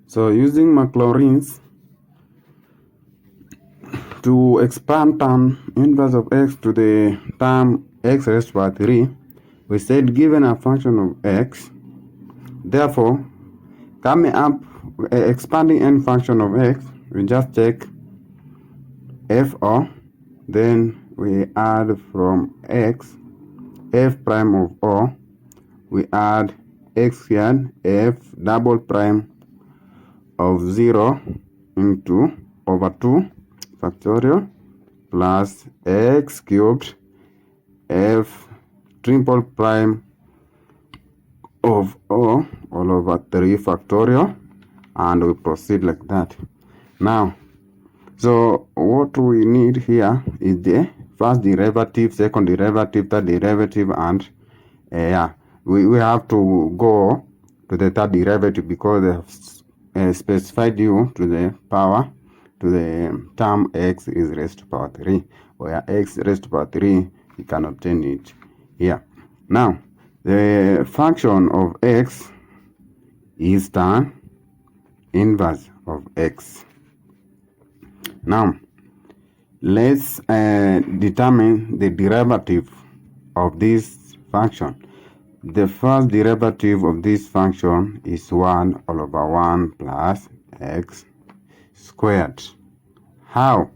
So using Maclaurins to expand tan inverse of x to the term x raised to power 3, we said given a function of x, therefore coming up expanding any function of x, we just take f o, then we add from x f prime of o, we add x squared f double prime of 0 into over 2 factorial plus x cubed f triple prime of o all over 3 factorial, and we proceed like that. Now, so what we need here is the first derivative, second derivative, third derivative, and we have to go to the third derivative because they have specified you to the power, to the term x is raised to power 3, where x raised to power 3, you can obtain it here. Now, the function of x is tan inverse of x. Now, let's determine the derivative of this function. The first derivative of this function is 1 all over 1 plus x squared. How?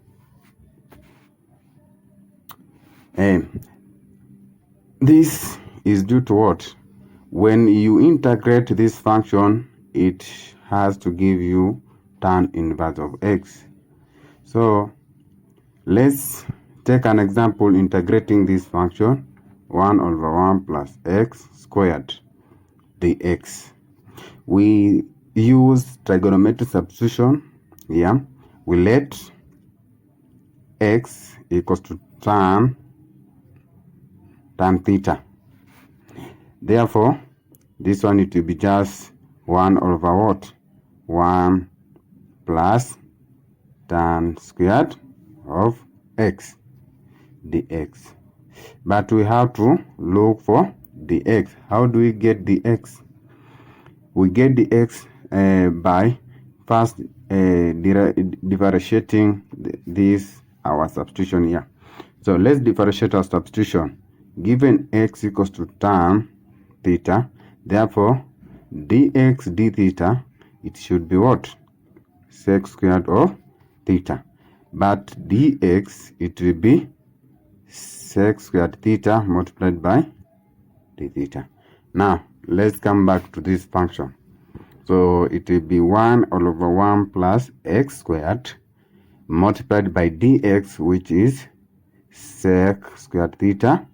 This is due to what? When you integrate this function, it has to give you tan inverse of x. So let's take an example integrating this function, 1 over 1 plus x squared dx. We use trigonometric substitution here. We let x equals to tan theta. Therefore, this one it will be just 1 over what? 1 plus tan squared of x dx. But we have to look for the x. How do we get the x? We get the x by first differentiating this our substitution here. So let's differentiate our substitution. Given x equals to tan theta, therefore dx d theta, it should be what? Sec squared of theta. But dx, it will be sec squared theta multiplied by d theta. Now, let's come back to this function. So it will be 1 all over 1 plus x squared multiplied by dx, which is sec squared theta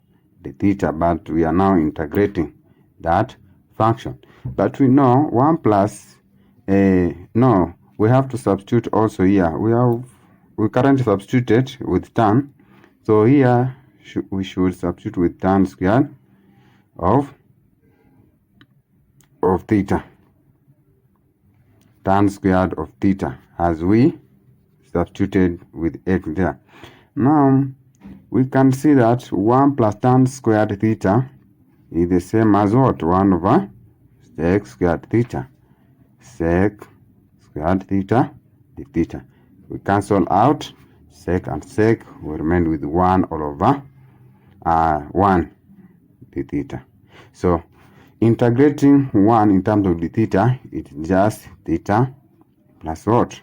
d theta, but we are now integrating that function. But we know 1 plus, no, we have to substitute also here. We currently substituted with tan. So here we should substitute with tan squared of theta. Tan squared of theta, as we substituted with x there. Now, we can see that 1 plus tan squared theta is the same as what? 1 over sec squared theta. Sec squared theta d theta. We cancel out sec and sec, we remain with 1 all over 1 d theta. So integrating 1 in terms of d theta, it's just theta plus what?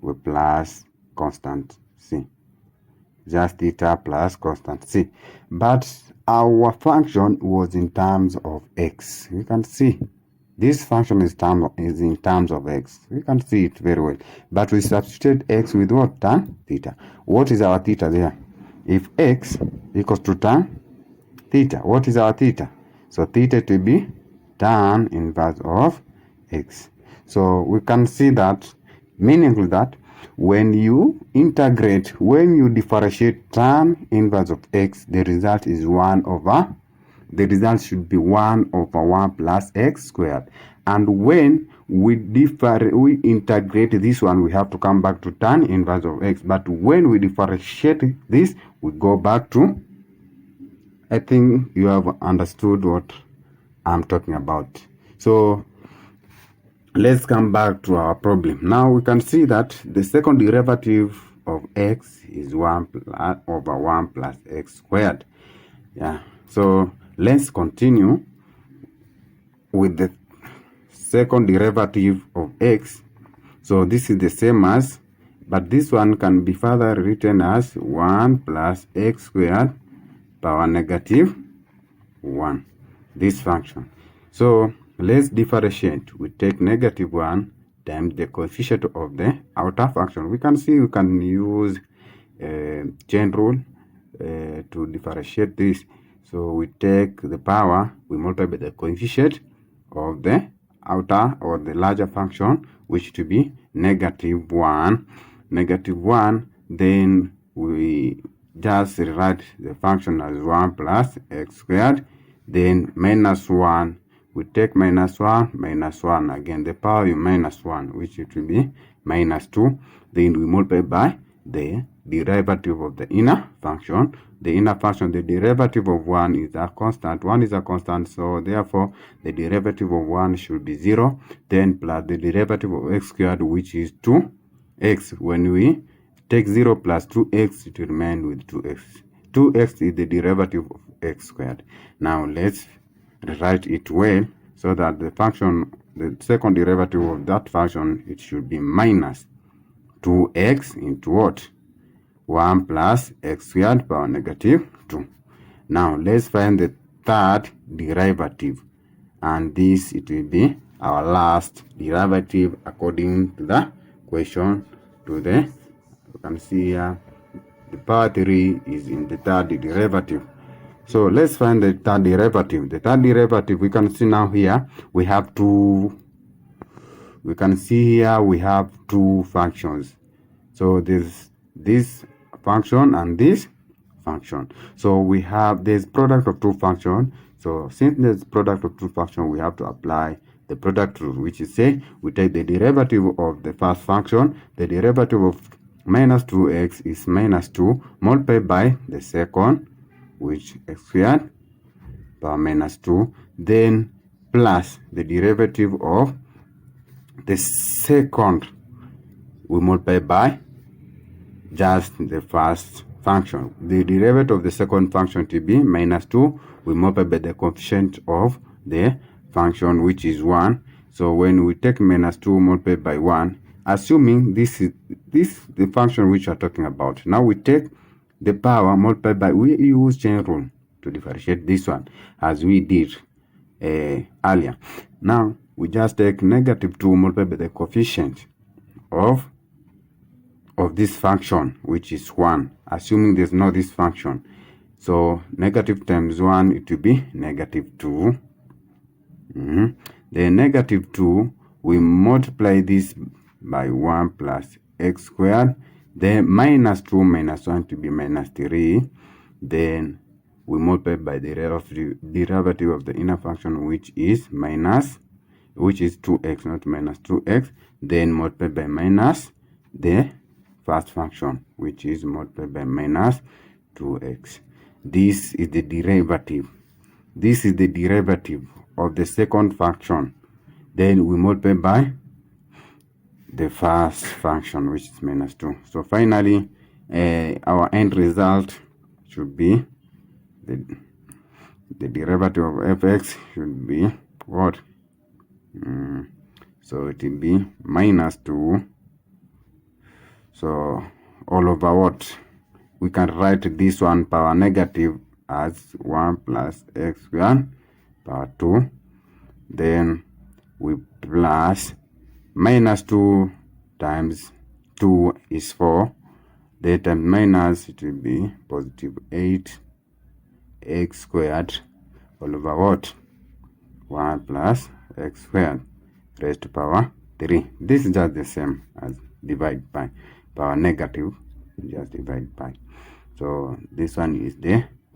We plus constant c. Just theta plus constant c. But our function was in terms of x. You can see this function is in terms of x. We can see it very well. But we substituted x with what? Tan theta. What is our theta there? If x equals to tan theta, what is our theta? So theta to be tan inverse of x. So we can see that, meaning that when you integrate, when you differentiate tan inverse of x, the result is 1 over, the result should be 1 over 1 plus x squared. And when we integrate this one, we have to come back to tan inverse of x. But when we differentiate this, we go back to, I think you have understood what I'm talking about. So let's come back to our problem. Now we can see that the second derivative of x is 1 over 1 plus x squared. Yeah, so let's continue with the second derivative of x. So this is the same as, but this one can be further written as 1 plus x squared power negative 1, this function. So let's differentiate. We take negative 1 times the coefficient of the outer function. We can see we can use chain rule to differentiate this. So we take the power, we multiply by the coefficient of the outer or the larger function, which to be negative 1. Negative 1, then we just rewrite the function as 1 plus x squared, then minus 1. We take minus 1, minus 1. Again, the power is minus 1, which it will be minus 2. Then we multiply by the derivative of the inner function. The inner function, the derivative of 1 is a constant. 1 is a constant, so therefore the derivative of 1 should be 0. Then plus the derivative of x squared, which is 2x. When we take 0 plus 2x, it will remain with 2x. 2x is the derivative of x squared. Now let's rewrite it well so that the function, the second derivative of that function, it should be minus 2x into what? 1 plus x squared power negative 2. Now let's find the third derivative, and this it will be our last derivative according to the question. To the, you can see here the power 3 is in the third derivative. So let's find the third derivative. The third derivative, we can see now here we have two. We can see here we have two functions. So this function and this function. So we have this product of two functions. So since there's product of two functions, we have to apply the product rule, which is say we take the derivative of the first function. The derivative of minus 2x is minus 2 multiplied by the second, which x squared power minus 2, then plus the derivative of the second, we multiply by just the first function. The derivative of the second function to be minus 2, we multiply by the coefficient of the function, which is 1. So when we take minus 2 multiplied by 1, assuming this is the function which we are talking about. Now we take the power multiplied by, we use chain rule to differentiate this one as we did earlier. Now we just take negative 2 multiplied by the coefficient of this function, which is 1, assuming there's no this function. So negative times 1, it will be negative 2. The negative 2, we multiply this by 1 plus x squared. Then minus 2 minus 1 to be minus 3. Then we multiply by the derivative of the inner function, which is 2x, not minus 2x. Then multiply by minus the first function, which is multiplied by minus 2x. This is the derivative. This is the derivative of the second function. Then we multiply by the first function, which is minus 2. So finally, our end result should be the derivative of fx should be what? So it will be minus 2. So all over what? We can write this one power negative as 1 plus x squared power 2. Then we plus minus 2 times 2 is 4. Then times minus, it will be positive 8 x squared all over what? 1 plus x squared raised to power 3. This is just the same as divide by power negative, just divide by. So this one is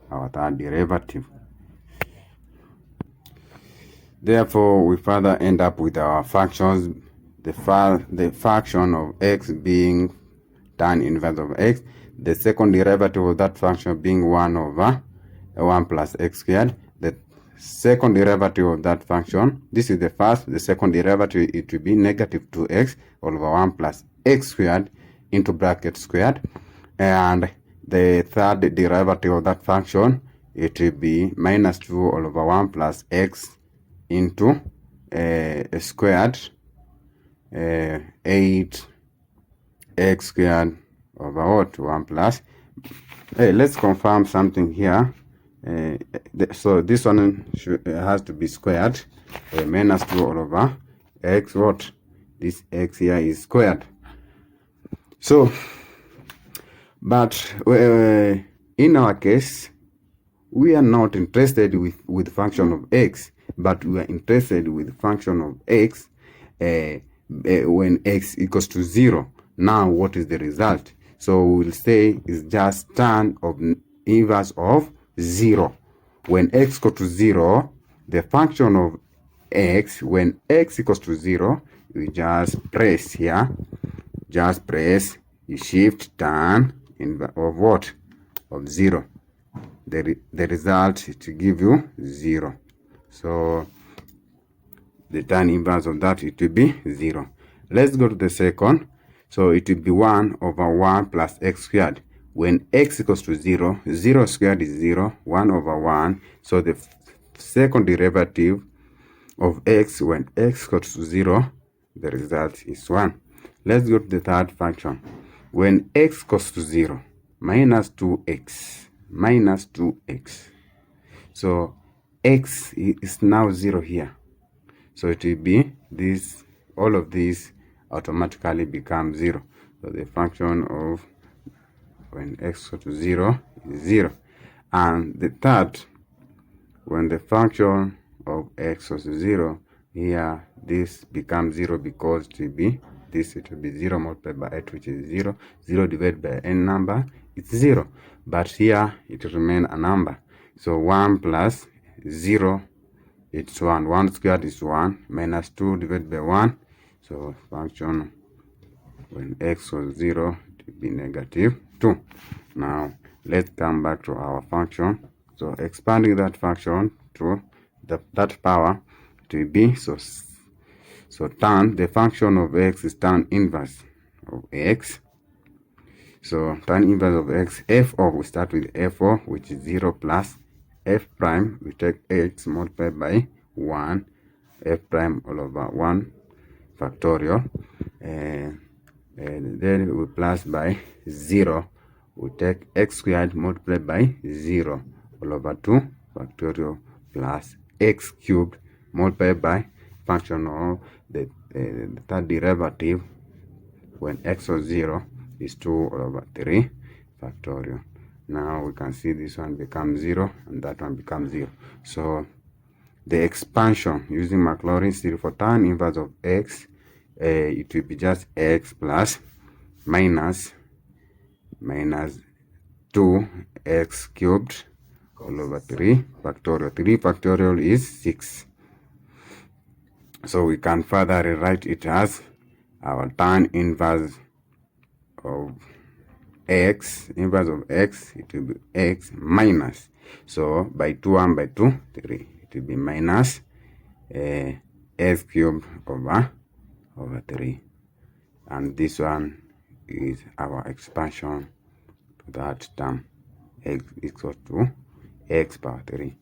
our third derivative. Therefore, we further end up with our functions, the function of x being tan inverse of x, the second derivative of that function being 1 over 1 plus x squared, the second derivative of that function. This is the first. The second derivative, it will be negative 2x all over 1 plus x squared into bracket squared. And the third derivative of that function, it will be minus 2 all over 1 plus x into squared 8 x squared over what? 1 plus. Let's confirm something here. So this one has to be squared. Minus 2 all over x what? This x here is squared. So, but in our case, we are not interested with function of x, but we are interested with function of x when x equals to 0. Now, what is the result? So we'll say it's just tan of inverse of 0. When x equals to 0, the function of x, when x equals to 0, we just press here. Just press, you shift tan of what? Of 0. The result to give you 0. So the tan inverse of that, it will be 0. Let's go to the second. So it will be 1 over 1 plus x squared. When x equals to 0, 0 squared is 0, 1 over 1. So the second derivative of x, when x equals to 0, the result is 1. Let's go to the third function. When x equals to 0, minus 2x, minus 2x. So x is now 0 here. So it will be this, all of these automatically become 0. So the function of when x equals to 0 is 0. And the third, when the function of x equals to 0, here this becomes 0 because it will be this, it will be 0 multiplied by 8, which is 0. 0 divided by n number, it's 0. But here it will remain a number. So 1 plus 0, it's 1. 1 squared is 1. Minus 2 divided by 1. So function when x was 0, it will be negative 2. Now let's come back to our function. So expanding that function to that power, it will be so tan, the function of x is tan inverse of x. So tan inverse of x, f of, we start with f of, which is 0 plus f prime, we take x multiplied by 1, f prime all over 1 factorial, and then we plus by 0, we take x squared multiplied by 0 all over 2 factorial plus x cubed multiplied by function of the third derivative when x was 0 is 2 all over 3 factorial. Now we can see this one becomes 0 and that one becomes 0. So the expansion using Maclaurins theory for tan inverse of x, it will be just x plus minus 2x cubed all over 3 factorial. 3 factorial is 6. So we can further rewrite it as our tan inverse of x, inverse of x, it will be x minus. So by 2 and by 2, 3. It will be minus x cubed over 3. And this one is our expansion to that term, x equals to x power 3.